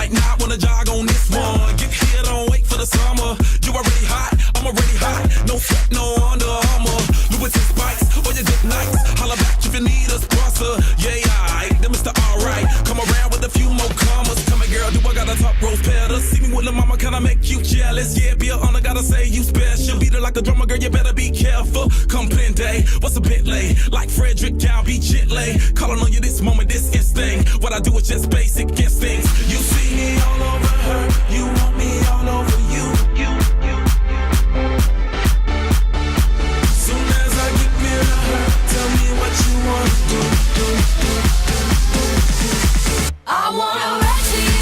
might not wanna jog on this one. Get here, don't wait for the summer. You already hot, I'm already hot. No sweat, no Under Armour. Louis spikes, or your good nights. Holla back if you need a sponsor. Yeah, alright, then Mr. Alright. Come around with a few more commas. Tell me, girl, do I got a top rose pedal? See me with the mama, can I make you jealous? Yeah, be a honor, gotta say you special. Beat it like a drummer, girl, you better be careful. Come Day, what's a bit late? Like Frederick Down Beach, Chitley. Calling on you this moment, this instinct. What I do is just basic instincts. You see me all over her, you want me all over you. Soon as I get near to her, tell me what you wanna do. I wanna rap to you.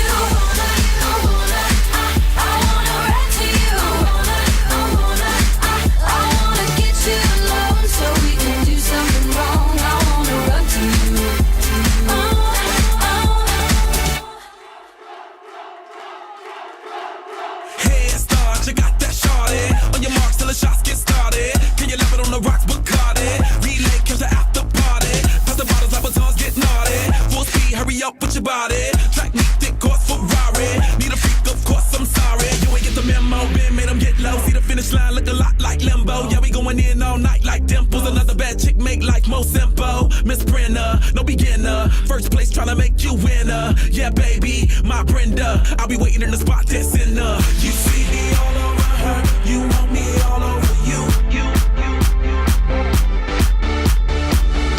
Shots get started. Can you love it on the rocks, Bacardi? Relay, catch the after party. Pass the bottles, like batons get naughty. Full speed, hurry up with your body. Track me, thick course, Ferrari. Need a freak, of course, I'm sorry. You ain't get the memo, Ben made them get low. See the finish line, look a lot like limbo. Yeah, we going in all night like dimples. Another bad chick make life more simple. Miss Brenna, no beginner. First place tryna make you winner. Yeah, baby, my Brenda. I'll be waiting in the spot that's in her. You see me all over her. You want me all over you.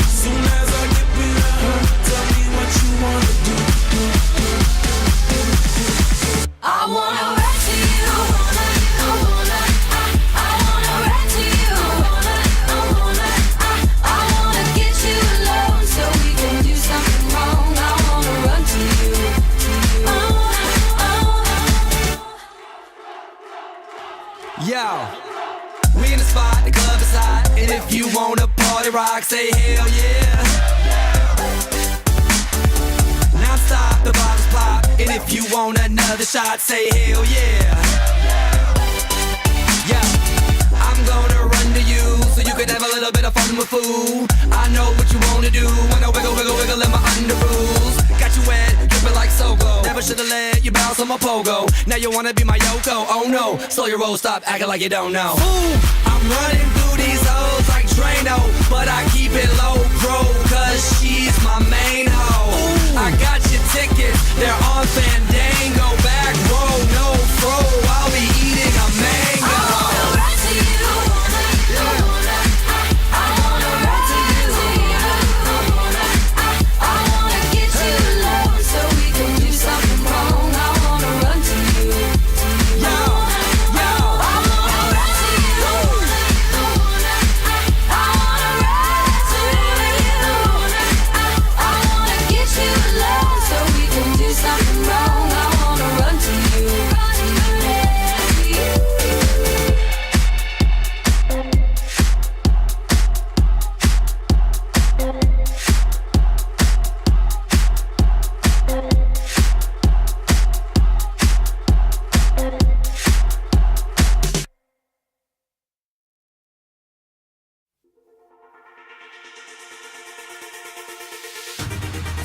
Soon as I get rid of her, tell me what you wanna do. I wanna rap to you. I wanna rap to you. I wanna get you alone so we can do something wrong. I wanna run to you. Yo, we in the spot, the club is hot, and if you wanna party rock, say hell yeah. Non-stop, the bottles pop, and if you want another shot, say hell yeah. Yeah, I'm gonna run to you, so you can have a little bit of fun with food. I know what you wanna do, wanna wiggle, wiggle, wiggle in my under rules. Got you wet, dripping like Sogo. Never should've let you bounce on my pogo. Now you wanna be my Yoko, oh no. Slow your roll, stop acting like you don't know. Ooh, I'm running through these hoes like Drano, but I keep it low pro, cause she's my main hoe. Ooh. I got your tickets, they're on Fandango. Back row, no fro, I'll be eating a mango. I wanna rap to you. I wanna rap to you. I wanna get you alone so we can do something wrong. I wanna run to you. Yo, yo. I wanna rap to you. I wanna rap to you. I wanna get you alone so we can do something wrong. I wanna run to you.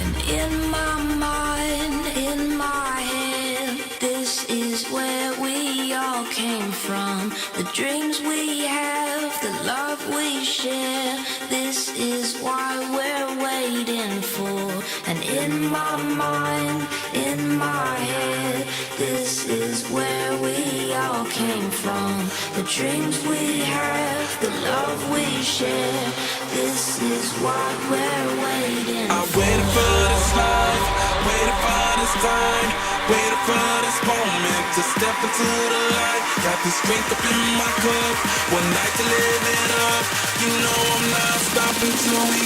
And in my mind, in my head, this is where we all came from. The dreams we have, the love we share, this is why we're waiting for. And in my mind, in my head, this is where we all came from. The dreams we have, the love we share, this is what we're waiting I for. waited for this life, waited for this time, waited for this moment to step into the light. Got this drink up in my cup, one night to live it up. You know I'm not stopping till we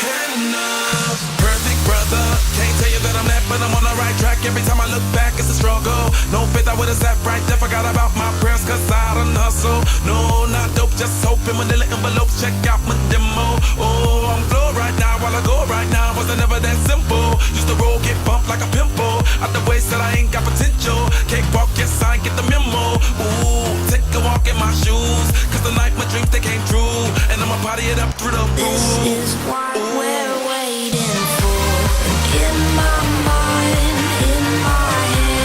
had enough. Perfect brother, can't tell you that I'm that, but I'm on the right track. Every time I look back, it's a struggle. No faith, I would've sat right there. Forgot about my prayers, cause I done hustle. No, not dope, just hope in manila envelopes. Check out my demo. Oh, I'm floored right now while I go right now. Wasn't never that simple. Used to roll, get bumped like a pimple. Out the way, said I ain't got potential. Can't walk, yes, I ain't get the memo. Ooh, take a walk in my shoes. Cause the night my dreams, they came true. And I'ma party it up through the roof. This is what we're waiting for. In my mind, in my head.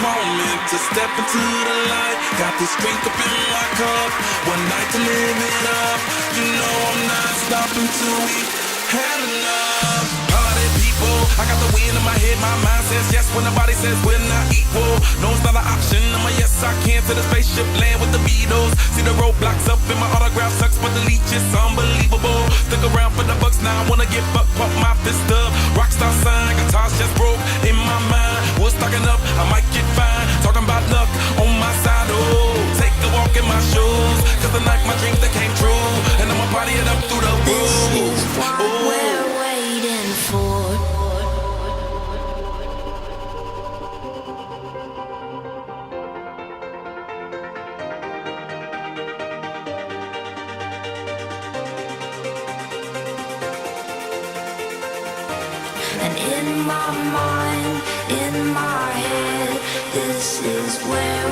moment to step into the light. Got this drink up in my cup, one night to live it up. You know I'm not stopping till we had enough. Party people, I got the wind in my head, my mind says yes when the body says we're not equal. No, it's not an option, I'm a yes I can to the spaceship land with the Beatles. See the roadblocks up in my autograph sucks, but the leech is unbelievable. Stick around for the bucks, now I wanna get buck, pump my fist up. Rockstar sign, guitars just broke in my mind. We're stocking up, I might get fine. Talking about luck on my side, oh. Take a walk in my shoes, cause the night my dreams that came true. And I'ma party it up through the roof. This is what we're waiting for. And in my mind, in my head, this is where